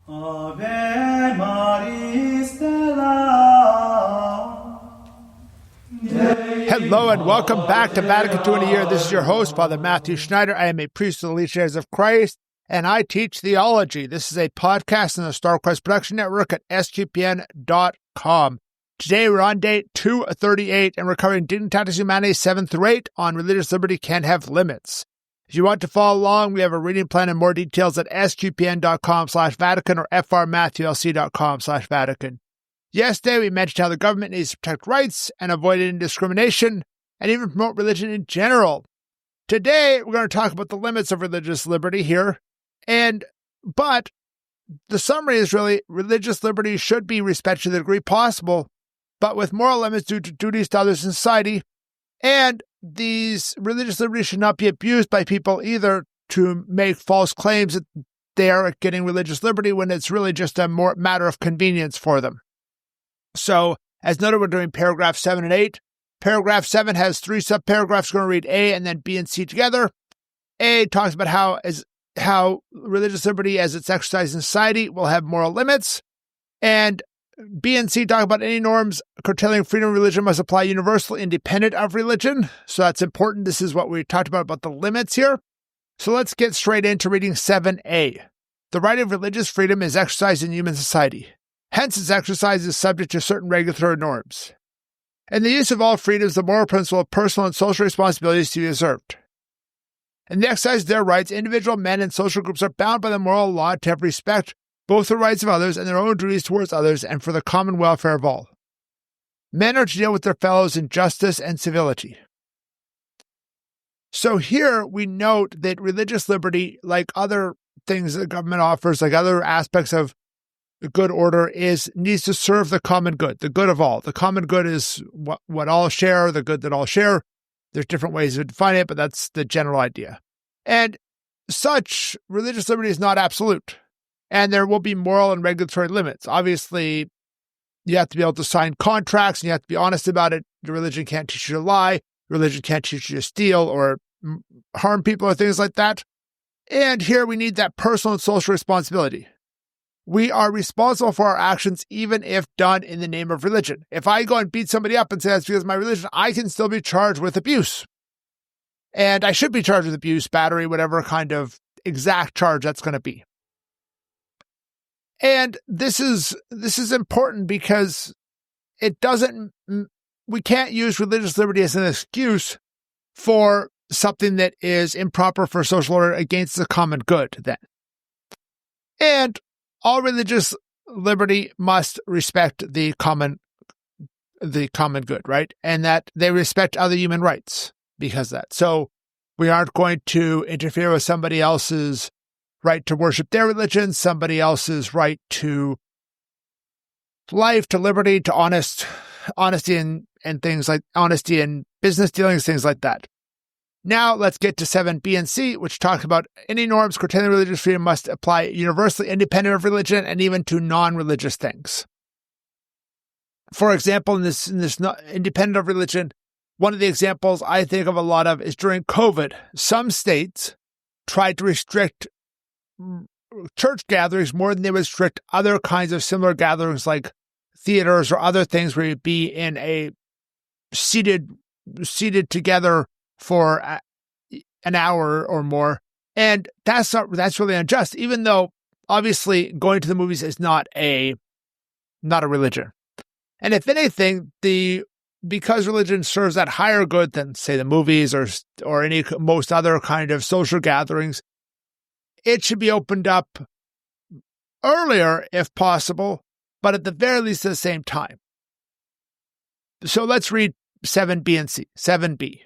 Ave Maris Stella. Hello and welcome back to Vatican II in a Year. This is your host, Father Matthew Schneider. I am a priest of the Elite Shares of Christ, and I teach theology. This is a podcast on the Star Quest Production Network at sqpn.com. Today we're on day 238, and we're covering Dignitatis Humanae 7 through 8 on religious liberty can have limits. If you want to follow along, we have a reading plan and more details at sqpn.com/Vatican or frmatthewlc.com/Vatican. Yesterday, we mentioned how the government needs to protect rights and avoid any discrimination and even promote religion in general. Today, we're going to talk about the limits of religious liberty here. But the summary is really religious liberty should be respected to the degree possible, but with moral limits due to duties to others in society. And these religious liberties should not be abused by people either to make false claims that they are getting religious liberty when it's really just a more matter of convenience for them. So, as noted, we're doing paragraph 7 and 8. Paragraph 7 has 3 subparagraphs. We're going to read A and then B and C together. A talks about how religious liberty as it's exercised in society will have moral limits. And B and C talk about any norms curtailing freedom of religion must apply universally independent of religion. So that's important. This is what we talked about the limits here. So let's get straight into reading 7a. The right of religious freedom is exercised in human society. Hence, its exercise is subject to certain regulatory norms. In the use of all freedoms, the moral principle of personal and social responsibility is to be observed. In the exercise of their rights, individual men and social groups are bound by the moral law to have respect both the rights of others and their own duties towards others and for the common welfare of all. Men are to deal with their fellows in justice and civility. So here we note that religious liberty, like other things the government offers, like other aspects of good order, needs to serve the common good, the good of all. The common good is what all share, the good that all share. There's different ways to define it, but that's the general idea. And such religious liberty is not absolute, and there will be moral and regulatory limits. Obviously, you have to be able to sign contracts, and you have to be honest about it. Your religion can't teach you to lie. Religion can't teach you to steal or harm people or things like that. And here we need that personal and social responsibility. We are responsible for our actions even if done in the name of religion. If I go and beat somebody up and say that's because of my religion, I can still be charged with abuse. And I should be charged with abuse, battery, whatever kind of exact charge that's going to be. And this is important because we can't use religious liberty as an excuse for something that is improper for social order against the common good then. And all religious liberty must respect the common good, right? And that they respect other human rights because of that. So we aren't going to interfere with somebody else's right to worship their religion, somebody else's right to life, to liberty, to honesty and things like honesty in business dealings, things like that. Now let's get to 7b and c, which talk about any norms curtailing religious freedom must apply universally independent of religion and even to non-religious things. For example, in this independent of religion, one of the examples I think of a lot of is during COVID. Some states tried to restrict church gatherings more than they would restrict other kinds of similar gatherings like theaters or other things where you'd be in a seated together for an hour or more. And that's really unjust, even though obviously going to the movies is not a religion. And if anything, because religion serves that higher good than, say, the movies or most other kind of social gatherings, it should be opened up earlier if possible, but at the very least at the same time. So let's read 7b and c. 7b.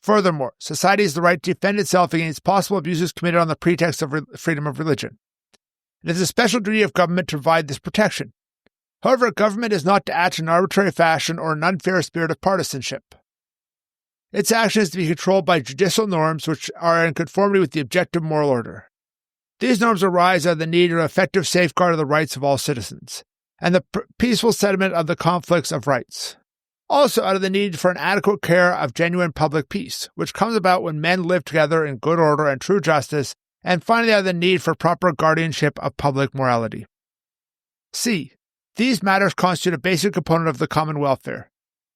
Furthermore, society has the right to defend itself against possible abuses committed on the pretext of freedom of religion. It is a special duty of government to provide this protection. However, government is not to act in an arbitrary fashion or an unfair spirit of partisanship. Its action is to be controlled by judicial norms which are in conformity with the objective moral order. These norms arise out of the need of effective safeguard of the rights of all citizens, and the peaceful settlement of the conflicts of rights. Also out of the need for an adequate care of genuine public peace, which comes about when men live together in good order and true justice, and finally out of the need for proper guardianship of public morality. C. These matters constitute a basic component of the common welfare.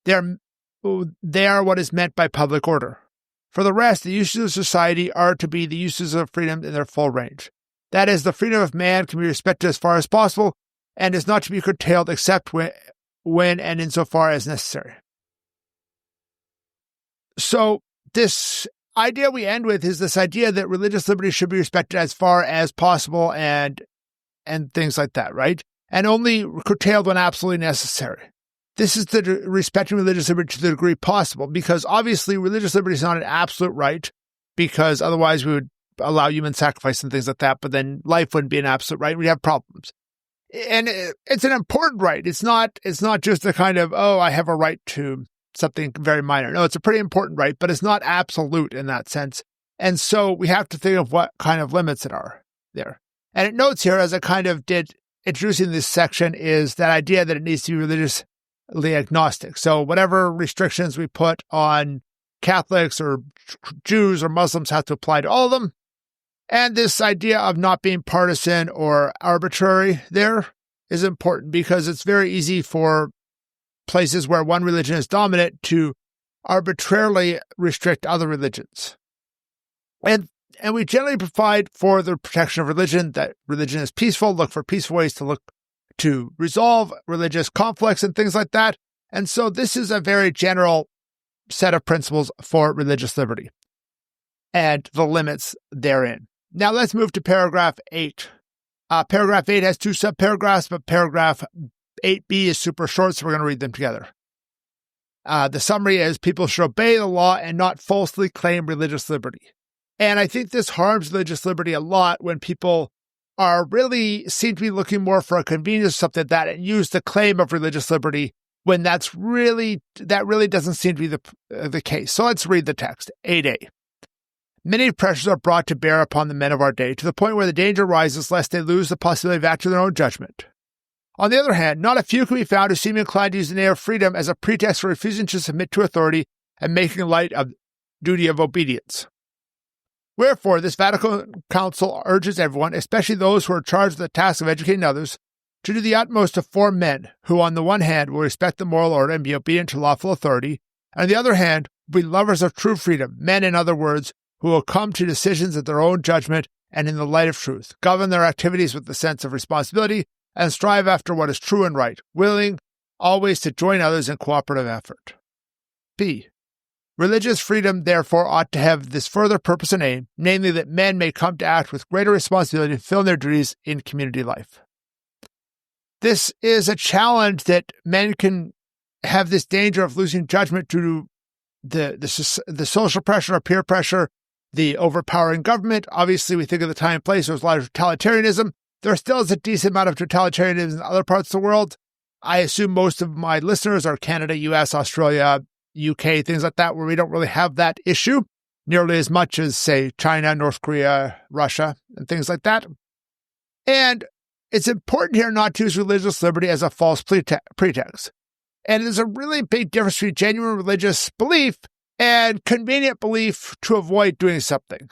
They are what is meant by public order. For the rest, the uses of society are to be the uses of freedom in their full range. That is, the freedom of man can be respected as far as possible and is not to be curtailed except when and insofar as necessary. So this idea we end with is this idea that religious liberty should be respected as far as possible and things like that, right? And only curtailed when absolutely necessary. This is the respecting religious liberty to the degree possible, because obviously religious liberty is not an absolute right, because otherwise we would allow human sacrifice and things like that, but then life wouldn't be an absolute right. We'd have problems. And it's an important right. It's not just a kind of, oh, I have a right to something very minor. No, it's a pretty important right, but it's not absolute in that sense. And so we have to think of what kind of limits it are there. And it notes here, as I kind of did introducing this section, is that idea that it needs to be religiously agnostic. So whatever restrictions we put on Catholics or Jews or Muslims have to apply to all of them. And this idea of not being partisan or arbitrary there is important, because it's very easy for places where one religion is dominant to arbitrarily restrict other religions. And we generally provide for the protection of religion, that religion is peaceful, look for peaceful ways to resolve religious conflicts and things like that. And so this is a very general set of principles for religious liberty and the limits therein. Now let's move to paragraph 8. Paragraph 8 has 2 subparagraphs, but paragraph 8b is super short, so we're going to read them together. The summary is, people should obey the law and not falsely claim religious liberty. And I think this harms religious liberty a lot when people seem to be looking more for a convenience or something like that and use the claim of religious liberty when that really doesn't seem to be the case. So let's read the text. 8a. Many pressures are brought to bear upon the men of our day, to the point where the danger arises lest they lose the possibility of acting their own judgment. On the other hand, not a few can be found who seem inclined to use the name of freedom as a pretext for refusing to submit to authority and making light of duty of obedience. Wherefore, this Vatican Council urges everyone, especially those who are charged with the task of educating others, to do the utmost to form men who, on the one hand, will respect the moral order and be obedient to lawful authority, and on the other hand, will be lovers of true freedom, men, in other words, who will come to decisions at their own judgment and in the light of truth, govern their activities with the sense of responsibility, and strive after what is true and right, willing always to join others in cooperative effort. B. Religious freedom, therefore, ought to have this further purpose and aim, namely that men may come to act with greater responsibility and fulfill their duties in community life. This is a challenge that men can have this danger of losing judgment due to the social pressure or peer pressure, the overpowering government. Obviously, we think of the time and place, there's a lot of totalitarianism. There still is a decent amount of totalitarianism in other parts of the world. I assume most of my listeners are Canada, US, Australia, UK, things like that, where we don't really have that issue nearly as much as, say, China, North Korea, Russia, and things like that. And it's important here not to use religious liberty as a false pretext. And there's a really big difference between genuine religious belief and convenient belief to avoid doing something.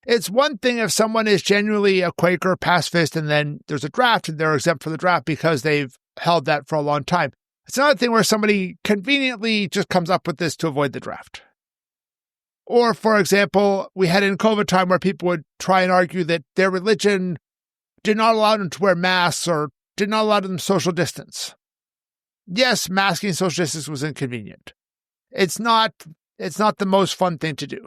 It's one thing if someone is genuinely a Quaker pacifist and then there's a draft and they're exempt from the draft because they've held that for a long time. It's another thing where somebody conveniently just comes up with this to avoid the draft. Or, for example, we had in COVID time where people would try and argue that their religion did not allow them to wear masks or did not allow them social distance. Yes, masking social distance was inconvenient. It's not the most fun thing to do.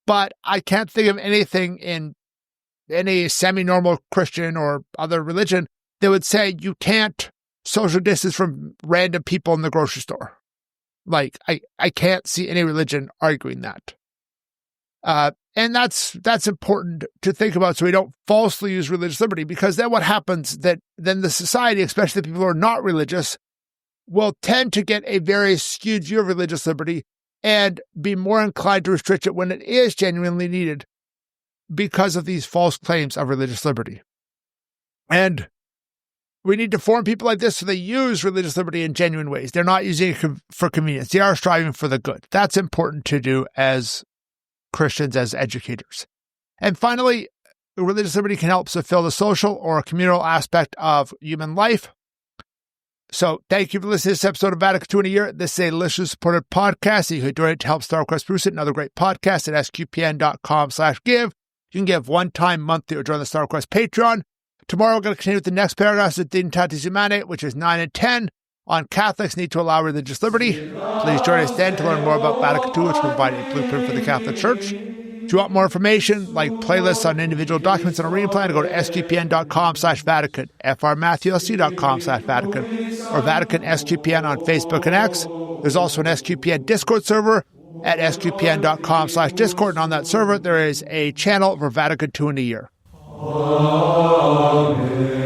But I can't think of anything in any semi-normal Christian or other religion that would say you can't social distance from random people in the grocery store. Like, I can't see any religion arguing that. And that's important to think about so we don't falsely use religious liberty, because then what happens that then the society, especially the people who are not religious, will tend to get a very skewed view of religious liberty and be more inclined to restrict it when it is genuinely needed because of these false claims of religious liberty. And we need to form people like this so they use religious liberty in genuine ways. They're not using it for convenience. They are striving for the good. That's important to do as Christians, as educators. And finally, religious liberty can help fulfill the social or communal aspect of human life. So thank you for listening to this episode of Vatican II in a Year. This is a listener-supported podcast. You can donate to help StarQuest produce it and other great podcasts at sqpn.com/give. You can give one-time, monthly, or join the StarQuest Patreon. Tomorrow we're going to continue with the next paragraphs of Dignitatis Humanae, which is 9 and 10, on Catholics need to allow religious liberty. Please join us then to learn more about Vatican II, which provides a blueprint for the Catholic Church. If you want more information, like playlists on individual documents and a reading plan, go to sqpn.com/Vatican, frmatthewlc.com/Vatican, or Vatican SQPN on Facebook and X. There's also an SQPN Discord server at sqpn.com/Discord, and on that server there is a channel for Vatican II in a Year. Amen.